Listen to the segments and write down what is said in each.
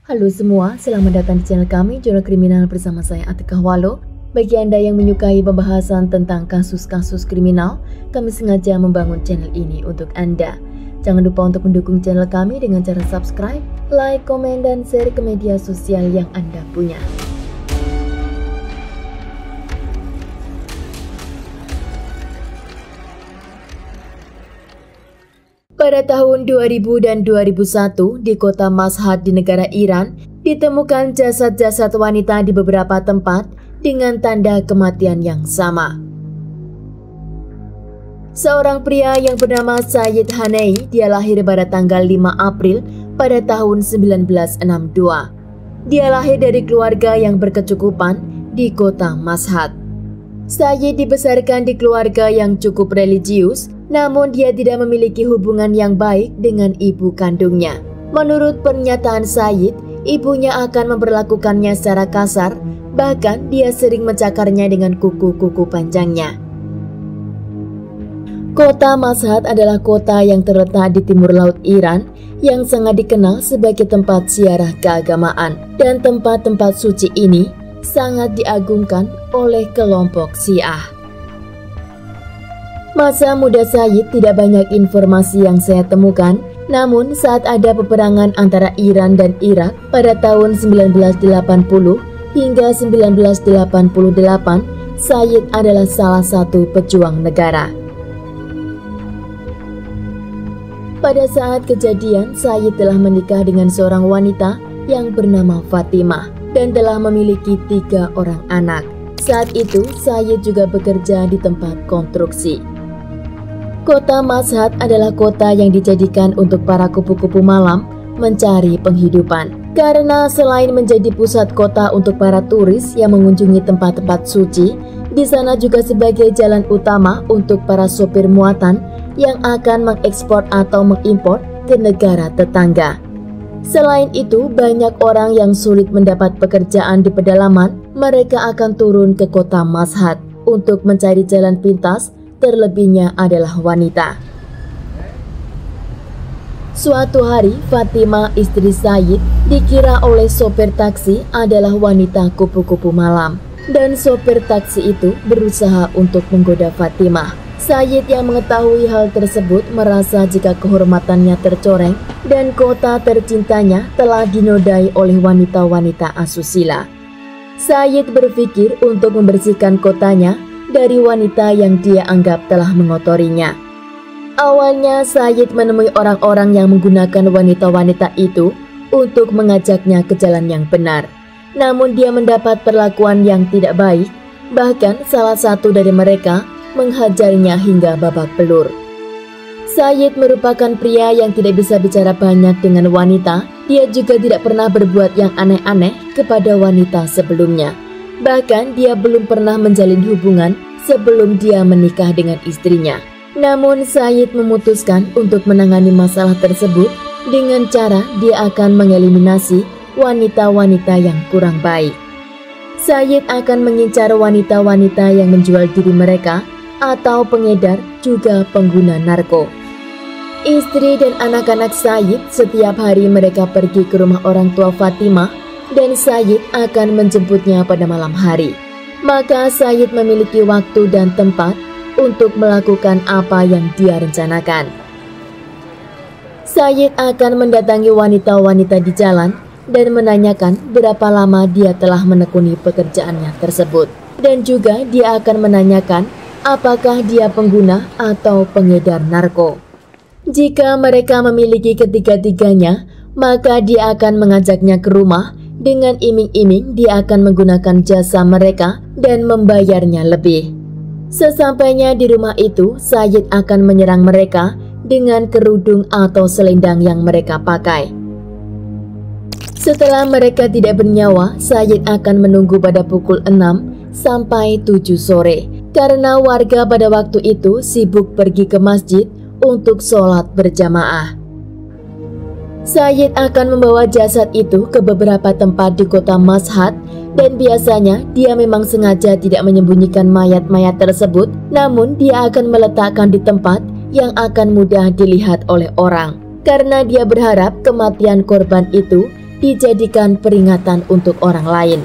Halo semua, selamat datang di channel kami, Jurnal Kriminal bersama saya Atikah Walo. Bagi Anda yang menyukai pembahasan tentang kasus-kasus kriminal, kami sengaja membangun channel ini untuk Anda. Jangan lupa untuk mendukung channel kami dengan cara subscribe, like, komen, dan share ke media sosial yang Anda punya. Pada tahun 2000 dan 2001 di kota Mashhad di negara Iran, ditemukan jasad-jasad wanita di beberapa tempat dengan tanda kematian yang sama. Seorang pria yang bernama Sayyid Hanei, dia lahir pada tanggal 5 April pada tahun 1962. Dia lahir dari keluarga yang berkecukupan di kota Mashhad. Sayyid dibesarkan di keluarga yang cukup religius, namun dia tidak memiliki hubungan yang baik dengan ibu kandungnya. Menurut pernyataan Sayyid, ibunya akan memperlakukannya secara kasar, bahkan dia sering mencakarnya dengan kuku-kuku panjangnya. Kota Mashhad adalah kota yang terletak di timur laut Iran yang sangat dikenal sebagai tempat ziarah keagamaan, dan tempat-tempat suci ini sangat diagungkan oleh kelompok Syiah. Masa muda Sayyid tidak banyak informasi yang saya temukan, namun saat ada peperangan antara Iran dan Irak pada tahun 1980 hingga 1988, Sayyid adalah salah satu pejuang negara. Pada saat kejadian, Sayyid telah menikah dengan seorang wanita yang bernama Fatimah dan telah memiliki 3 orang anak. Saat itu, Sayyid juga bekerja di tempat konstruksi. Kota Mashhad adalah kota yang dijadikan untuk para kupu-kupu malam mencari penghidupan. Karena selain menjadi pusat kota untuk para turis yang mengunjungi tempat-tempat suci, di sana juga sebagai jalan utama untuk para sopir muatan yang akan mengekspor atau mengimpor ke negara tetangga. Selain itu, banyak orang yang sulit mendapat pekerjaan di pedalaman, mereka akan turun ke kota Mashhad untuk mencari jalan pintas, terlebihnya adalah wanita. Suatu hari, Fatimah istri Sayyid dikira oleh sopir taksi adalah wanita kupu-kupu malam, dan sopir taksi itu berusaha untuk menggoda Fatimah. Sayyid yang mengetahui hal tersebut merasa jika kehormatannya tercoreng dan kota tercintanya telah dinodai oleh wanita-wanita asusila. Sayyid berpikir untuk membersihkan kotanya dari wanita yang dia anggap telah mengotorinya. Awalnya Sayyid menemui orang-orang yang menggunakan wanita-wanita itu untuk mengajaknya ke jalan yang benar. Namun dia mendapat perlakuan yang tidak baik, bahkan salah satu dari mereka menghajarnya hingga babak belur. Sayyid merupakan pria yang tidak bisa bicara banyak dengan wanita. Dia juga tidak pernah berbuat yang aneh-aneh kepada wanita sebelumnya. Bahkan dia belum pernah menjalin hubungan sebelum dia menikah dengan istrinya. Namun Sayyid memutuskan untuk menangani masalah tersebut dengan cara dia akan mengeliminasi wanita-wanita yang kurang baik. Sayyid akan mengincar wanita-wanita yang menjual diri mereka atau pengedar, juga pengguna narko. Istri dan anak-anak Sayyid setiap hari mereka pergi ke rumah orang tua Fatimah, dan Sayyid akan menjemputnya pada malam hari. Maka Sayyid memiliki waktu dan tempat untuk melakukan apa yang dia rencanakan. Sayyid akan mendatangi wanita-wanita di jalan dan menanyakan berapa lama dia telah menekuni pekerjaannya tersebut. Dan juga dia akan menanyakan apakah dia pengguna atau pengedar narko. Jika mereka memiliki ketiga-tiganya, maka dia akan mengajaknya ke rumah. Dengan iming-iming dia akan menggunakan jasa mereka dan membayarnya lebih. Sesampainya di rumah itu, Sayyid akan menyerang mereka dengan kerudung atau selendang yang mereka pakai. Setelah mereka tidak bernyawa, Sayyid akan menunggu pada pukul 6 sampai 7 sore. Karena warga pada waktu itu sibuk pergi ke masjid untuk sholat berjamaah. Sayyid akan membawa jasad itu ke beberapa tempat di kota Mashhad, dan biasanya dia memang sengaja tidak menyembunyikan mayat-mayat tersebut, namun dia akan meletakkan di tempat yang akan mudah dilihat oleh orang. Karena dia berharap kematian korban itu dijadikan peringatan untuk orang lain.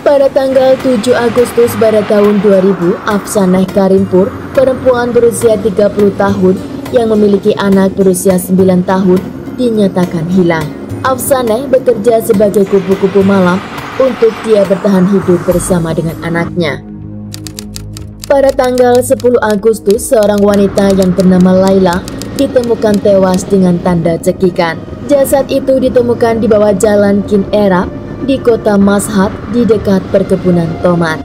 Pada tanggal 7 Agustus pada tahun 2000, Afsaneh Karimpur, perempuan berusia 30 tahun yang memiliki anak berusia 9 tahun, dinyatakan hilang. Afsaneh bekerja sebagai kupu-kupu malam untuk dia bertahan hidup bersama dengan anaknya. Pada tanggal 10 Agustus, seorang wanita yang bernama Laila ditemukan tewas dengan tanda cekikan. Jasad itu ditemukan di bawah jalan Kin Erap di kota Mashhad di dekat perkebunan tomat.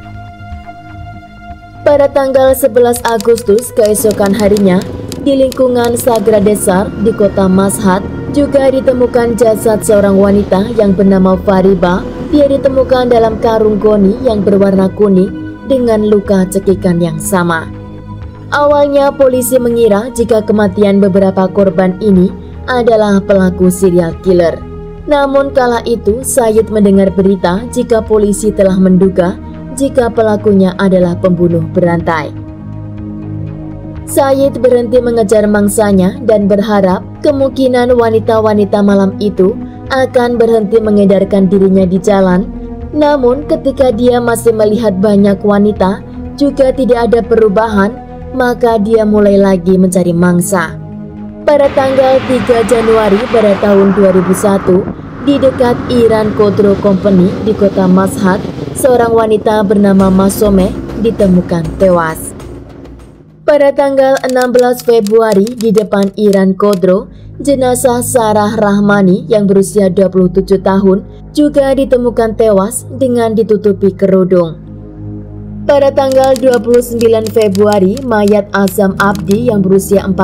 Pada tanggal 11 Agustus keesokan harinya, di lingkungan Sagra Desar di kota Mashhad juga ditemukan jasad seorang wanita yang bernama Fariba. Dia ditemukan dalam karung goni yang berwarna kuning dengan luka cekikan yang sama. Awalnya polisi mengira jika kematian beberapa korban ini adalah pelaku serial killer. Namun kala itu Said mendengar berita jika polisi telah menduga jika pelakunya adalah pembunuh berantai. Said berhenti mengejar mangsanya dan berharap kemungkinan wanita-wanita malam itu akan berhenti mengedarkan dirinya di jalan. Namun ketika dia masih melihat banyak wanita juga tidak ada perubahan, maka dia mulai lagi mencari mangsa. Pada tanggal 3 Januari pada tahun 2001, di dekat Iran Khodro Company di kota Mashhad, seorang wanita bernama Masomeh ditemukan tewas. Pada tanggal 16 Februari di depan Iran Khodro, jenazah Sarah Rahmani yang berusia 27 tahun juga ditemukan tewas dengan ditutupi kerudung. Pada tanggal 29 Februari, mayat Azam Abdi yang berusia 45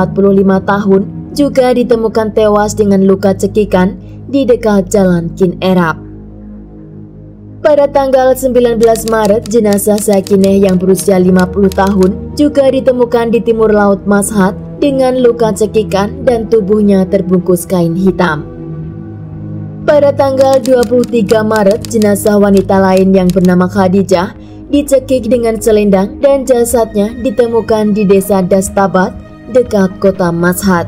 tahun juga ditemukan tewas dengan luka cekikan di dekat jalan Kin Erap. Pada tanggal 19 Maret, jenazah Sakineh yang berusia 50 tahun juga ditemukan di timur laut Mashhad dengan luka cekikan dan tubuhnya terbungkus kain hitam. Pada tanggal 23 Maret, jenazah wanita lain yang bernama Khadijah dicekik dengan selendang dan jasadnya ditemukan di desa Dastabat dekat kota Mashhad.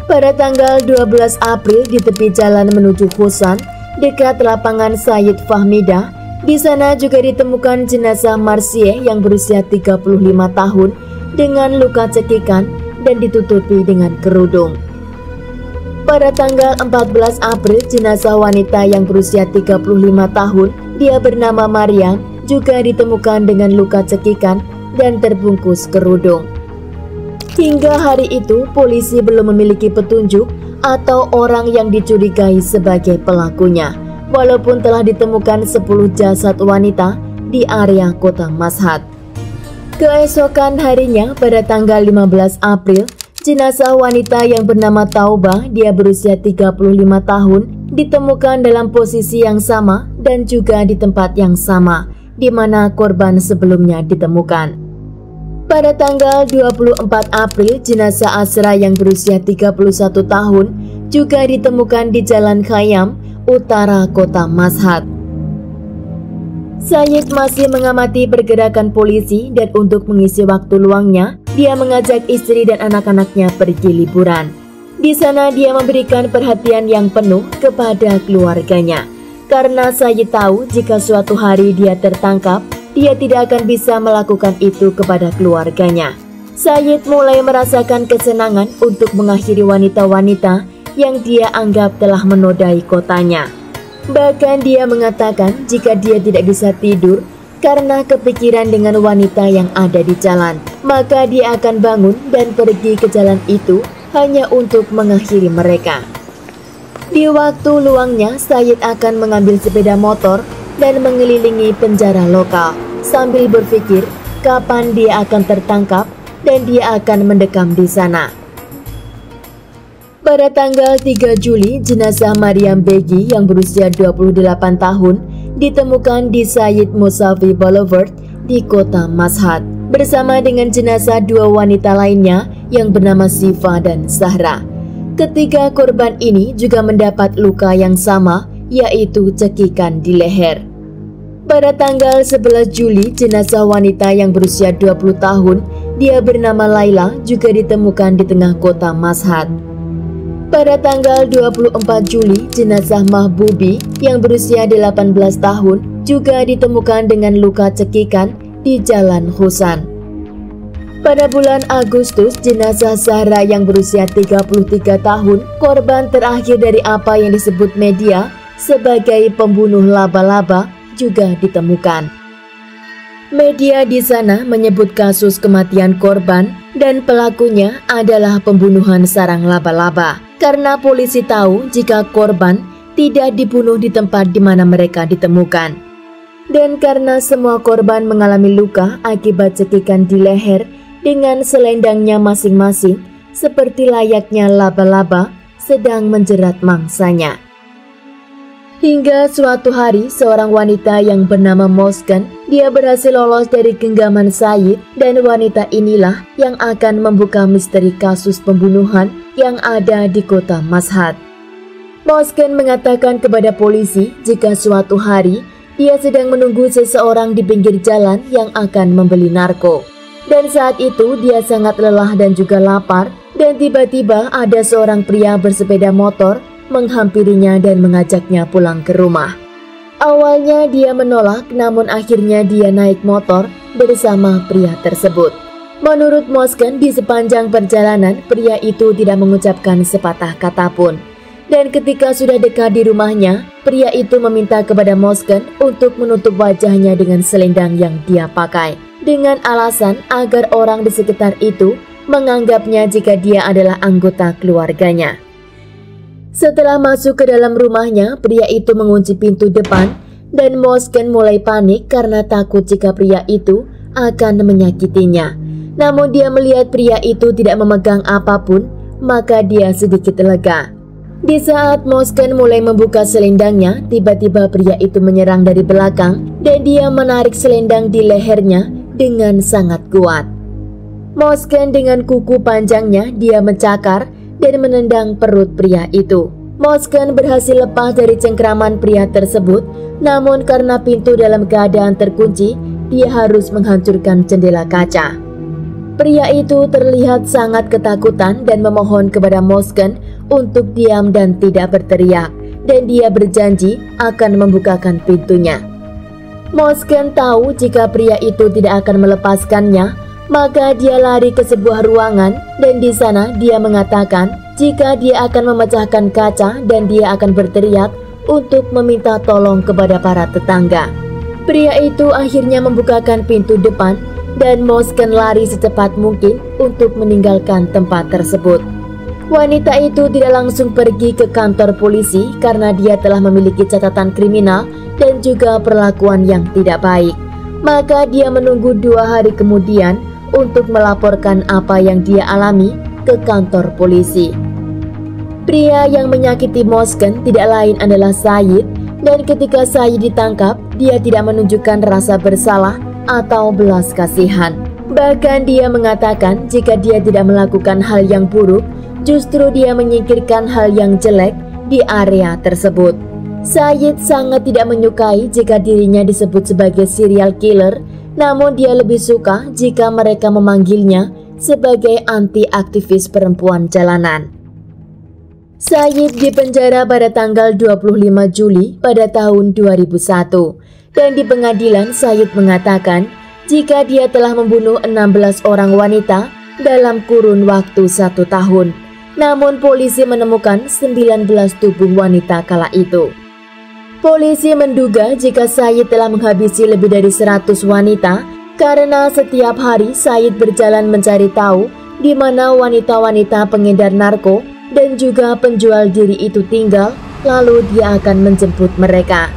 Pada tanggal 12 April di tepi jalan menuju Khosan dekat lapangan Sayyid Fahmidah, di sana juga ditemukan jenazah Marsie yang berusia 35 tahun dengan luka cekikan dan ditutupi dengan kerudung. Pada tanggal 14 April, jenazah wanita yang berusia 35 tahun, dia bernama Maryam, juga ditemukan dengan luka cekikan dan terbungkus kerudung. Hingga hari itu, polisi belum memiliki petunjuk atau orang yang dicurigai sebagai pelakunya, walaupun telah ditemukan 10 jasad wanita di area kota Mashhad. Keesokan harinya, pada tanggal 15 April, jenazah wanita yang bernama Taubah, dia berusia 35 tahun, ditemukan dalam posisi yang sama dan juga di tempat yang sama di mana korban sebelumnya ditemukan. Pada tanggal 24 April, jenazah Asra yang berusia 31 tahun juga ditemukan di Jalan Khayyam, utara kota Mashhad. Sayyid masih mengamati pergerakan polisi dan untuk mengisi waktu luangnya, dia mengajak istri dan anak-anaknya pergi liburan. Di sana dia memberikan perhatian yang penuh kepada keluarganya. Karena Sayyid tahu jika suatu hari dia tertangkap, dia tidak akan bisa melakukan itu kepada keluarganya. Sayyid mulai merasakan kesenangan untuk mengakhiri wanita-wanita yang dia anggap telah menodai kotanya. Bahkan dia mengatakan jika dia tidak bisa tidur karena kepikiran dengan wanita yang ada di jalan, maka dia akan bangun dan pergi ke jalan itu hanya untuk mengakhiri mereka. Di waktu luangnya, Sayyid akan mengambil sepeda motor dan mengelilingi penjara lokal sambil berpikir kapan dia akan tertangkap dan dia akan mendekam di sana. Pada tanggal 3 Juli, jenazah Maryam Begi yang berusia 28 tahun ditemukan di Sayyid Musawi Boulevard di kota Mashhad bersama dengan jenazah dua wanita lainnya yang bernama Siva dan Zahra. Ketiga korban ini juga mendapat luka yang sama, yaitu cekikan di leher. Pada tanggal 11 Juli, jenazah wanita yang berusia 20 tahun, dia bernama Laila, juga ditemukan di tengah kota Mashhad. Pada tanggal 24 Juli, jenazah Mahbubi yang berusia 18 tahun juga ditemukan dengan luka cekikan di Jalan Husan. Pada bulan Agustus, jenazah Zahra yang berusia 33 tahun, korban terakhir dari apa yang disebut media sebagai pembunuh laba-laba, juga ditemukan. Media di sana menyebut kasus kematian korban dan pelakunya adalah pembunuhan sarang laba-laba, karena polisi tahu jika korban tidak dibunuh di tempat di mana mereka ditemukan. Dan karena semua korban mengalami luka akibat cekikan di leher dengan selendangnya masing-masing, seperti layaknya laba-laba sedang menjerat mangsanya. Hingga suatu hari, seorang wanita yang bernama Mosken, dia berhasil lolos dari genggaman Said, dan wanita inilah yang akan membuka misteri kasus pembunuhan yang ada di kota Mashhad. Mosken mengatakan kepada polisi jika suatu hari dia sedang menunggu seseorang di pinggir jalan yang akan membeli narko. Dan saat itu dia sangat lelah dan juga lapar, dan tiba-tiba ada seorang pria bersepeda motor menghampirinya dan mengajaknya pulang ke rumah. Awalnya dia menolak, namun akhirnya dia naik motor bersama pria tersebut. Menurut Mosken, di sepanjang perjalanan pria itu tidak mengucapkan sepatah kata pun. Dan ketika sudah dekat di rumahnya, pria itu meminta kepada Mosken untuk menutup wajahnya dengan selendang yang dia pakai, dengan alasan agar orang di sekitar itu menganggapnya jika dia adalah anggota keluarganya. Setelah masuk ke dalam rumahnya, pria itu mengunci pintu depan dan Mosken mulai panik karena takut jika pria itu akan menyakitinya. Namun dia melihat pria itu tidak memegang apapun, maka dia sedikit lega. Di saat Mosken mulai membuka selendangnya, tiba-tiba pria itu menyerang dari belakang dan dia menarik selendang di lehernya dengan sangat kuat. Mosken dengan kuku panjangnya, dia mencakar dan menendang perut pria itu. Mosken berhasil lepas dari cengkraman pria tersebut, namun karena pintu dalam keadaan terkunci, dia harus menghancurkan jendela kaca. Pria itu terlihat sangat ketakutan dan memohon kepada Mosken untuk diam dan tidak berteriak, dan dia berjanji akan membukakan pintunya. Mosken tahu jika pria itu tidak akan melepaskannya, maka dia lari ke sebuah ruangan dan di sana dia mengatakan jika dia akan memecahkan kaca dan dia akan berteriak untuk meminta tolong kepada para tetangga. Pria itu akhirnya membukakan pintu depan dan Mosken lari secepat mungkin untuk meninggalkan tempat tersebut. Wanita itu tidak langsung pergi ke kantor polisi karena dia telah memiliki catatan kriminal dan juga perlakuan yang tidak baik. Maka dia menunggu 2 hari kemudian untuk melaporkan apa yang dia alami ke kantor polisi. Pria yang menyakiti Mosken tidak lain adalah Said, dan ketika Said ditangkap, dia tidak menunjukkan rasa bersalah atau belas kasihan. Bahkan dia mengatakan jika dia tidak melakukan hal yang buruk, justru dia menyingkirkan hal yang jelek di area tersebut. Said sangat tidak menyukai jika dirinya disebut sebagai serial killer, namun dia lebih suka jika mereka memanggilnya sebagai anti-aktivis perempuan jalanan. Said dipenjara pada tanggal 25 Juli pada tahun 2001, dan di pengadilan Said mengatakan jika dia telah membunuh 16 orang wanita dalam kurun waktu 1 tahun. Namun polisi menemukan 19 tubuh wanita kala itu. Polisi menduga jika Said telah menghabisi lebih dari 100 wanita karena setiap hari Said berjalan mencari tahu di mana wanita-wanita pengedar narko dan juga penjual diri itu tinggal, lalu dia akan menjemput mereka.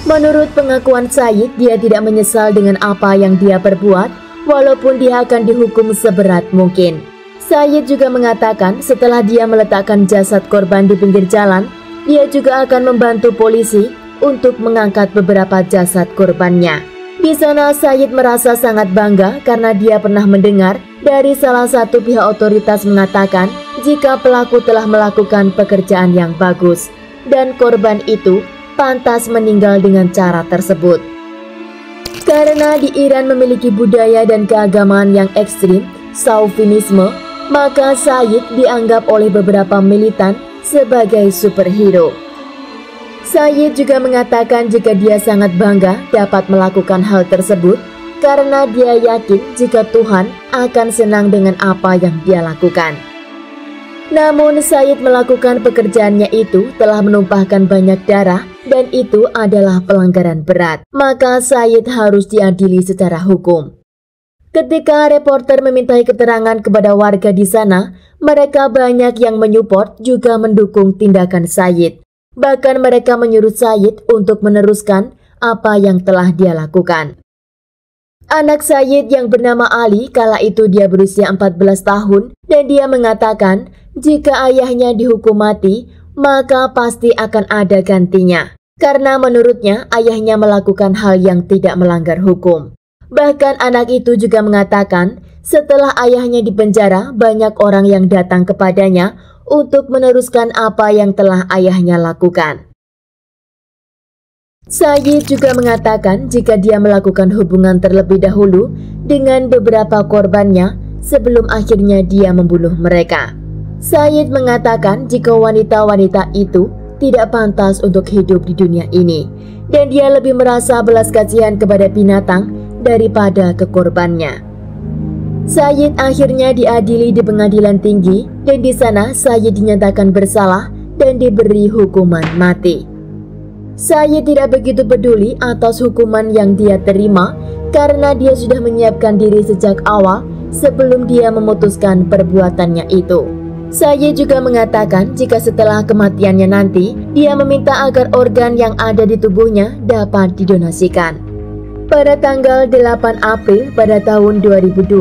Menurut pengakuan Said, dia tidak menyesal dengan apa yang dia perbuat, walaupun dia akan dihukum seberat mungkin. Said juga mengatakan setelah dia meletakkan jasad korban di pinggir jalan, dia juga akan membantu polisi untuk mengangkat beberapa jasad korbannya. Di sana Said merasa sangat bangga karena dia pernah mendengar dari salah satu pihak otoritas mengatakan jika pelaku telah melakukan pekerjaan yang bagus dan korban itu pantas meninggal dengan cara tersebut. Karena di Iran memiliki budaya dan keagamaan yang ekstrim, Saufinisme, maka Said dianggap oleh beberapa militan sebagai superhero. Said juga mengatakan jika dia sangat bangga dapat melakukan hal tersebut karena dia yakin jika Tuhan akan senang dengan apa yang dia lakukan. Namun Said melakukan pekerjaannya itu telah menumpahkan banyak darah dan itu adalah pelanggaran berat, maka Said harus diadili secara hukum. Ketika reporter memintai keterangan kepada warga di sana, mereka banyak yang menyupport juga mendukung tindakan Said. Bahkan mereka menyuruh Said untuk meneruskan apa yang telah dia lakukan. Anak Said yang bernama Ali kala itu dia berusia 14 tahun dan dia mengatakan jika ayahnya dihukum mati maka pasti akan ada gantinya. Karena menurutnya ayahnya melakukan hal yang tidak melanggar hukum. Bahkan anak itu juga mengatakan setelah ayahnya dipenjara banyak orang yang datang kepadanya untuk meneruskan apa yang telah ayahnya lakukan. Said juga mengatakan jika dia melakukan hubungan terlebih dahulu dengan beberapa korbannya sebelum akhirnya dia membunuh mereka. Said mengatakan jika wanita-wanita itu tidak pantas untuk hidup di dunia ini dan dia lebih merasa belas kasihan kepada binatang daripada ke korbannya. Said akhirnya diadili di pengadilan tinggi dan di sana Said dinyatakan bersalah dan diberi hukuman mati. Said tidak begitu peduli atas hukuman yang dia terima karena dia sudah menyiapkan diri sejak awal sebelum dia memutuskan perbuatannya itu. Said juga mengatakan jika setelah kematiannya nanti dia meminta agar organ yang ada di tubuhnya dapat didonasikan. Pada tanggal 8 April pada tahun 2002,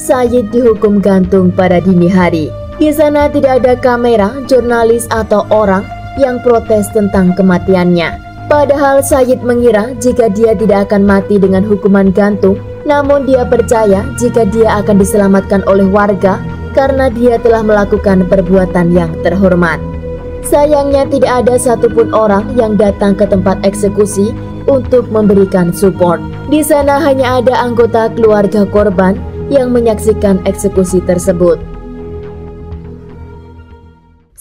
Said dihukum gantung pada dini hari. Di sana tidak ada kamera, jurnalis atau orang yang protes tentang kematiannya. Padahal Said mengira jika dia tidak akan mati dengan hukuman gantung, namun dia percaya jika dia akan diselamatkan oleh warga karena dia telah melakukan perbuatan yang terhormat. Sayangnya tidak ada satupun orang yang datang ke tempat eksekusi untuk memberikan support. Di sana hanya ada anggota keluarga korban yang menyaksikan eksekusi tersebut.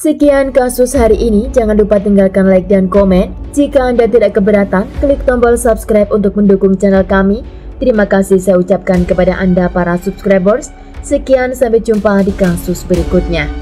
Sekian kasus hari ini, jangan lupa tinggalkan like dan komen. Jika Anda tidak keberatan, klik tombol subscribe untuk mendukung channel kami. Terima kasih saya ucapkan kepada Anda para subscribers. Sekian, sampai jumpa di kasus berikutnya.